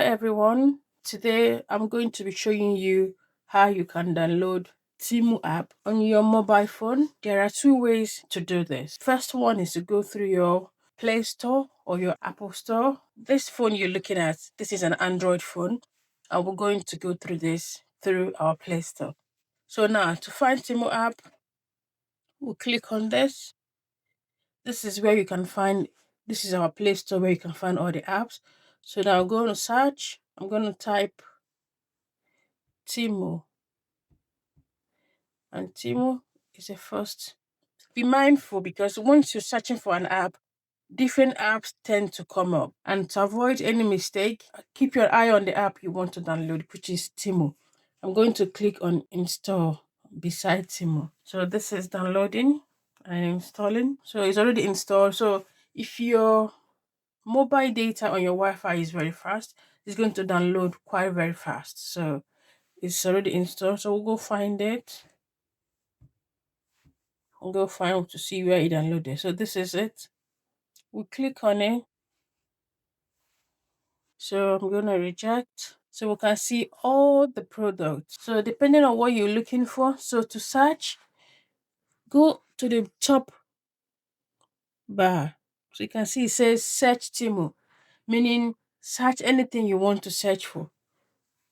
everyone. Today I'm going to be showing you how you can download TEMU app on your mobile phone. There are two ways to do this. First one is to go through your Play Store or your Apple Store. This phone you're looking at, this is an Android phone, and we're going to go through this through our Play Store. So now to find TEMU app, we'll click on this. This is where you can find, this is our Play Store where you can find all the apps. So now I'm going to search. I'm going to type TEMU, and TEMU is a first. Be mindful because once you're searching for an app, different apps tend to come up. And to avoid any mistake, keep your eye on the app you want to download, which is TEMU. I'm going to click on install beside TEMU. So this is downloading and installing. So it's already installed. So if your mobile data on your Wi-Fi is very fast, it's going to download quite very fast. So it's already installed. So we'll go find it. We'll go find to see where it downloaded. So this is it. We click on it. So I'm gonna reject. So we can see all the products. So depending on what you're looking for, so to search, go to the top bar. So you can see it says search TEMU, meaning search anything you want to search for.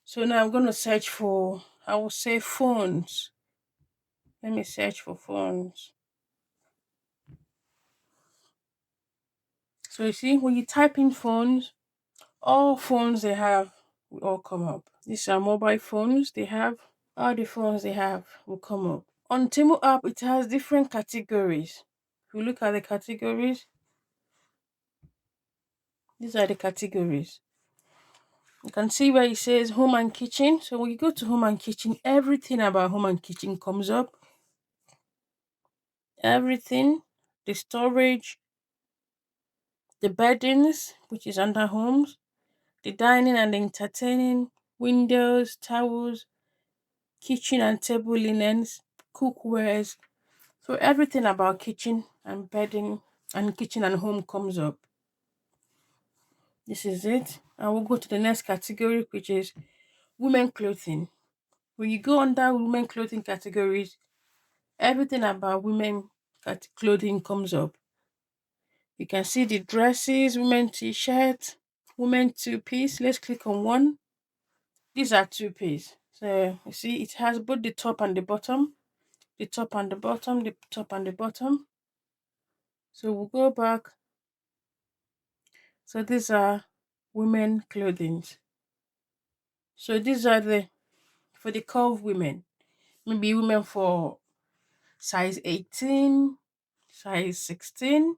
So now I'm going to search for, I will say phones. Let me search for phones. So you see, when you type in phones, all phones they have will all come up. These are mobile phones they have. All the phones they have will come up. On TEMU app, it has different categories. If you look at the categories, these are the categories. You can see where it says home and kitchen. So when you go to home and kitchen, everything about home and kitchen comes up. Everything, the storage, the beddings, which is under homes, the dining and the entertaining, windows, towels, kitchen and table linens, cookwares. So everything about kitchen and bedding and kitchen and home comes up. This is it. And we'll go to the next category, which is women clothing. When you go under women clothing categories, everything about women clothing comes up. You can see the dresses, women t-shirt, women two-piece. Let's click on one. These are two-piece. So you see it has both the top and the bottom, the top and the bottom, the top and the bottom. So we'll go back. So these are women clothing. So these are the for the curve women. Maybe women for size 18, size 16,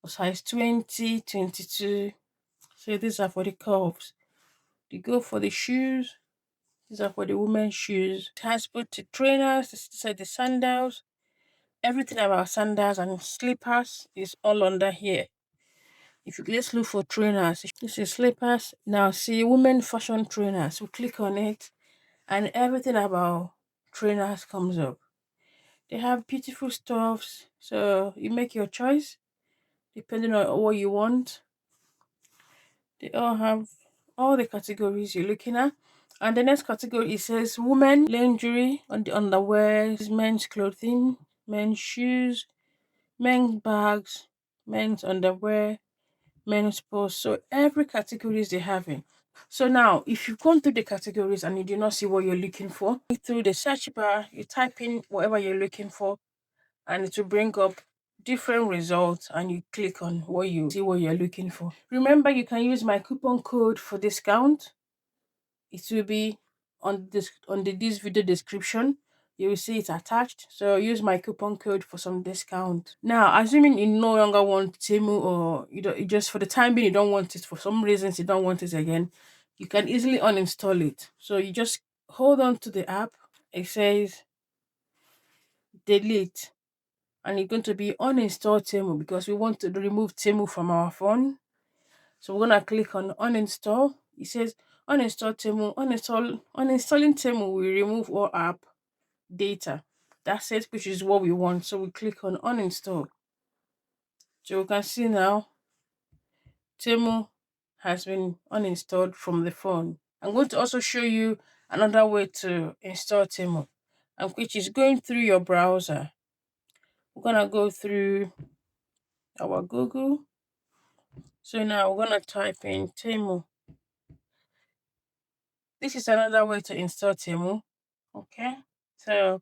or size 20, 22. So these are for the curves. You go for the shoes. These are for the women's shoes. It has both the trainers, these are the sandals. Everything about sandals and slippers is all under here. If you let's look for trainers, this is slippers. Now see women fashion trainers. We click on it, and everything about trainers comes up. They have beautiful stuffs, so you make your choice depending on what you want. They all have all the categories you're looking at. And the next category it says women lingerie on the underwear, men's clothing, men's shoes, men's bags, men's underwear, men's purse. So every categories they have it. So now if you've gone through the categories and you do not see what you're looking for, through the search bar, you type in whatever you're looking for and it will bring up different results and you click on what you see what you're looking for. Remember you can use my coupon code for discount. It will be on this video description. You will see it attached. So use my coupon code for some discount. Now, assuming you no longer want Temu or you just for the time being you don't want it for some reasons you don't want it again, you can easily uninstall it. So you just hold on to the app. It says delete and it's going to be uninstall Temu because we want to remove Temu from our phone. So we're gonna click on uninstall. It says uninstall Temu, uninstalling Temu will remove all app data. That's it, which is what we want. So we click on uninstall. So we can see now Temu has been uninstalled from the phone. I'm going to also show you another way to install TEMU, and which is going through your browser. We're gonna go through our Google. So now we're gonna type in TEMU. This is another way to install TEMU. Okay. So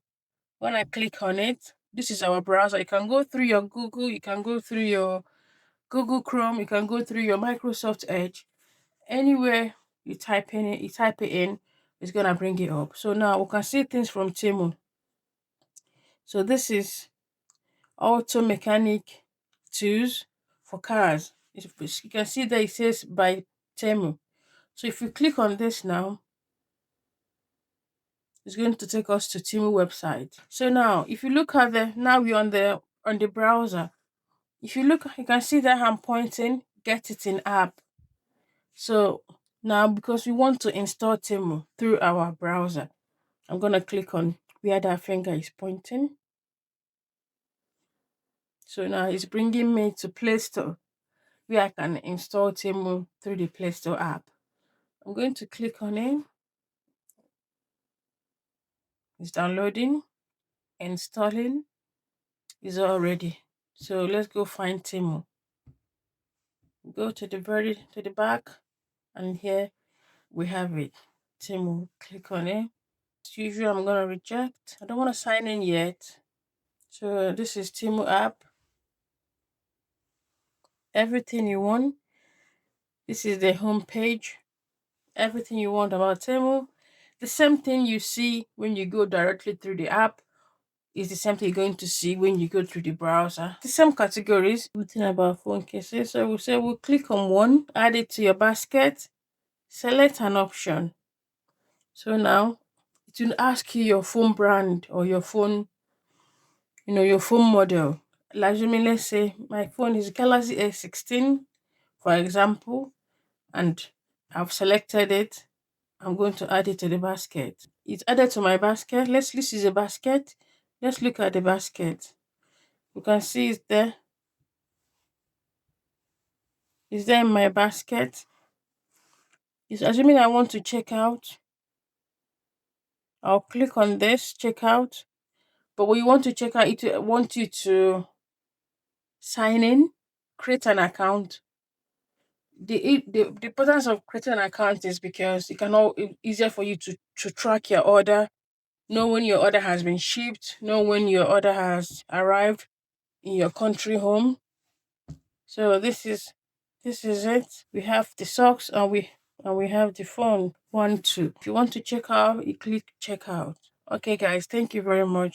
when I click on it, this is our browser. You can go through your Google, you can go through your Google Chrome, you can go through your Microsoft Edge. Anywhere you type it in, it's gonna bring it up. So now we can see things from TEMU. So this is auto mechanic tools for cars. You can see that it says by TEMU. So if you click on this now, it's going to take us to TEMU website. So now if you look at now we're on the browser. If you look, you can see that I'm pointing get it in app. So now because we want to install TEMU through our browser, I'm gonna click on where that finger is pointing. So now it's bringing me to Play Store where I can install TEMU through the Play Store app. I'm going to click on it. It's downloading, installing, is all ready. So let's go find TEMU. Go to the back, and here we have it. TEMU. Click on it. As usual, I'm gonna reject. I don't want to sign in yet. So this is TEMU app. Everything you want. This is the home page. Everything you want about TEMU. The same thing you see when you go directly through the app is the same thing you're going to see when you go through the browser. The same categories. Everything about phone cases. So we'll click on one, add it to your basket, select an option. So now it will ask you your phone brand or your phone, your phone model. Like, let's say my phone is Galaxy S16, for example, and I've selected it. I'm going to add it to the basket. It's added to my basket. This is a basket. Let's look at the basket. You can see it's there. It's there in my basket. It's assuming I want to check out. I'll click on this, check out. But when you want to check out, it want you to sign in, create an account. The importance of creating an account is because it's easier for you to track your order, know when your order has been shipped, know when your order has arrived in your country home. So this is it. We have the socks, and we have the phone. 1, 2. If you want to check out, you click check out. Okay, guys, thank you very much.